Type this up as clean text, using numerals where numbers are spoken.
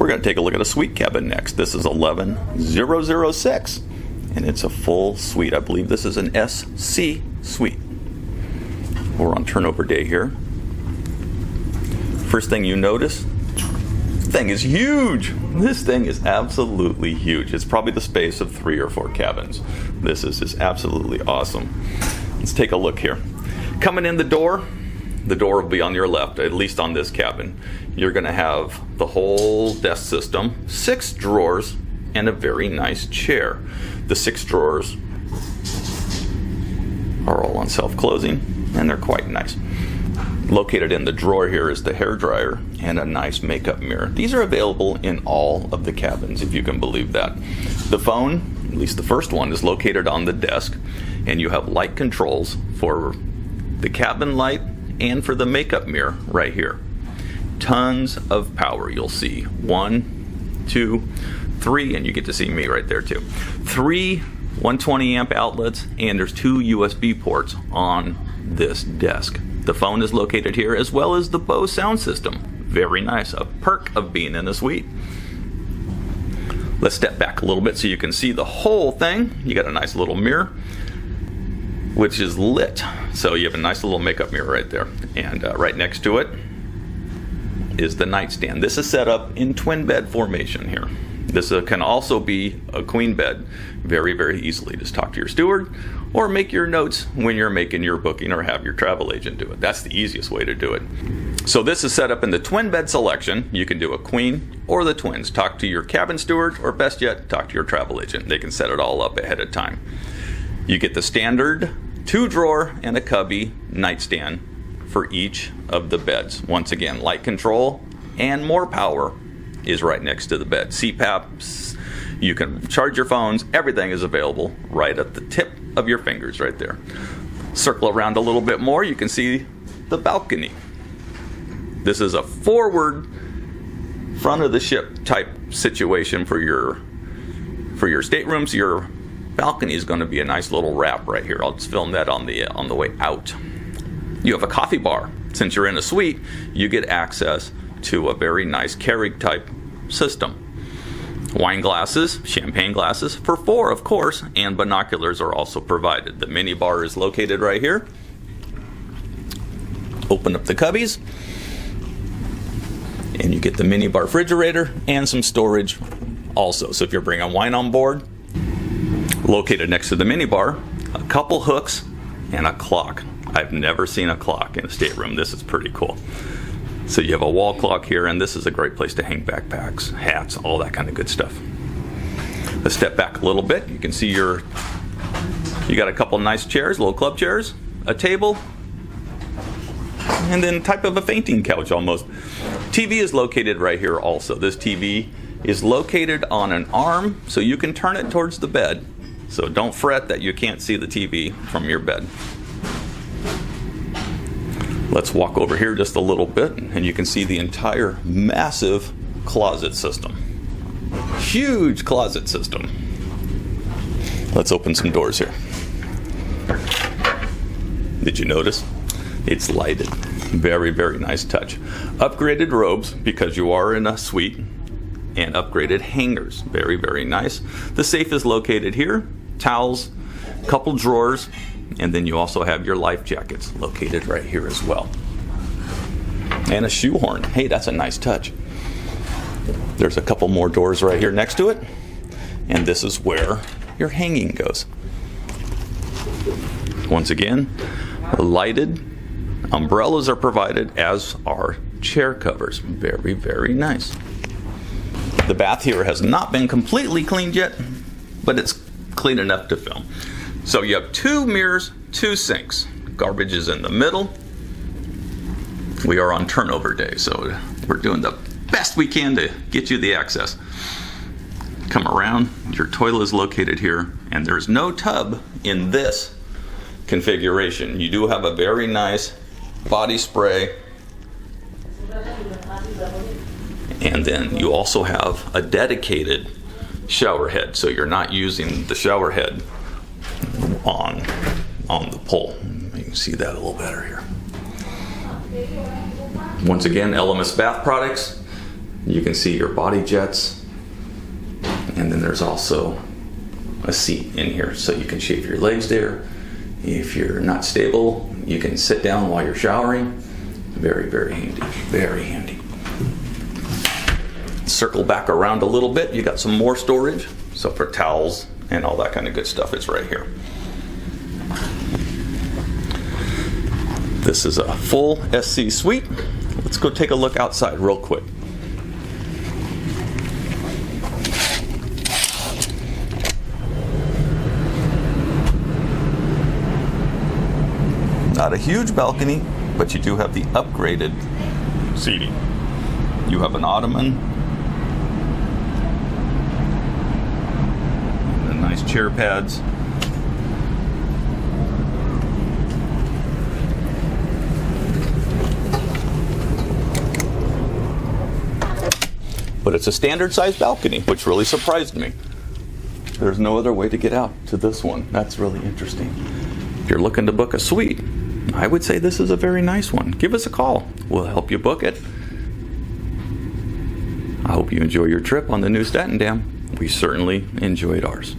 We're going to take a look at a suite cabin next. This is 11006, and it's a full suite. I believe this is an SC suite. We're on turnover day here. First thing you notice, this thing is huge. This thing is absolutely huge. It's probably the space of 3 or 4 cabins. This is just absolutely awesome. Let's take a look here. Coming in the door will be on your left, at least on this cabin. You're going to have the whole desk system, 6 drawers, and a very nice chair. The 6 drawers are all on self-closing, and they're quite nice. Located in the drawer here is the hair dryer and a nice makeup mirror. These are available in all of the cabins, if you can believe that. The phone, at least the first one, is located on the desk, and you have light controls for the cabin light and for the makeup mirror right here. Tons of power. You'll see 1, 2, 3, and you get to see me right there too. 3 120 amp outlets, and there's 2 USB ports on this desk. The phone is located here, as well as the Bose sound system. Very nice, a perk of being in a suite. Let's step back a little bit so you can see the whole thing. You got a nice little mirror, which is lit. So you have a nice little makeup mirror right there. And right next to it is the nightstand. This is set up in twin bed formation here. This can also be a queen bed very, very easily. Just talk to your steward or make your notes when you're making your booking, or have your travel agent do it. That's the easiest way to do it. So this is set up in the twin bed selection. You can do a queen or the twins. Talk to your cabin steward, or best yet, talk to your travel agent. They can set it all up ahead of time. You get the standard 2-drawer and a cubby nightstand for each of the beds. Once again, light control and more power is right next to the bed. CPAPs, you can charge your phones, everything is available right at the tip of your fingers right there. Circle around a little bit more, you can see the balcony. This is a forward, front of the ship type situation for your staterooms. Your balcony is going to be a nice little wrap right here. I'll just film that on the way out. You have a coffee bar. Since you're in a suite, you get access to a very nice Keurig type system. Wine glasses, champagne glasses for 4, of course, and binoculars are also provided. The mini bar is located right here. Open up the cubbies, and you get the mini bar refrigerator and some storage also. So if you're bringing wine on board, located next to the mini bar, a couple hooks and a clock. I've never seen a clock in a stateroom. This is pretty cool. So you have a wall clock here, and this is a great place to hang backpacks, hats, all that kind of good stuff. Let's step back a little bit. You can see you got a couple nice chairs, little club chairs, a table, and then type of a fainting couch almost. TV is located right here also. This TV is located on an arm, so you can turn it towards the bed. So don't fret that you can't see the TV from your bed. Let's walk over here just a little bit, and you can see the entire massive closet system. Huge closet system. Let's open some doors here. Did you notice? It's lighted. Very, very nice touch. Upgraded robes, because you are in a suite, and upgraded hangers. Very, very nice. The safe is located here. Towels, couple drawers, and then you also have your life jackets located right here as well. And a shoehorn. Hey, that's a nice touch. There's a couple more doors right here next to it, and this is where your hanging goes. Once again, lighted umbrellas are provided, as are chair covers. Very, very nice. The bath here has not been completely cleaned yet, but it's clean enough to film. So you have 2 mirrors, 2 sinks. Garbage is in the middle. We are on turnover day, so we're doing the best we can to get you the access. Come around, your toilet is located here, and there's no tub in this configuration. You do have a very nice body spray, and then you also have a dedicated shower head, so you're not using the shower head on the pole. You can see that a little better here. Once again, LMS bath products. You can see your body jets, and then there's also a seat in here so you can shave your legs there. If you're not stable, you can sit down while you're showering. Very, very handy, very handy. Circle back around a little bit, you got some more storage. So for towels and all that kind of good stuff, it's right here. This is a full SC suite. Let's go take a look outside real quick. Not a huge balcony, but you do have the upgraded seating. You have an ottoman, and nice chair pads. But it's a standard size balcony, which really surprised me. There's no other way to get out to this one. That's really interesting. If you're looking to book a suite, I would say this is a very nice one. Give us a call. We'll help you book it. I hope you enjoy your trip on the Nieuw Statendam. We certainly enjoyed ours.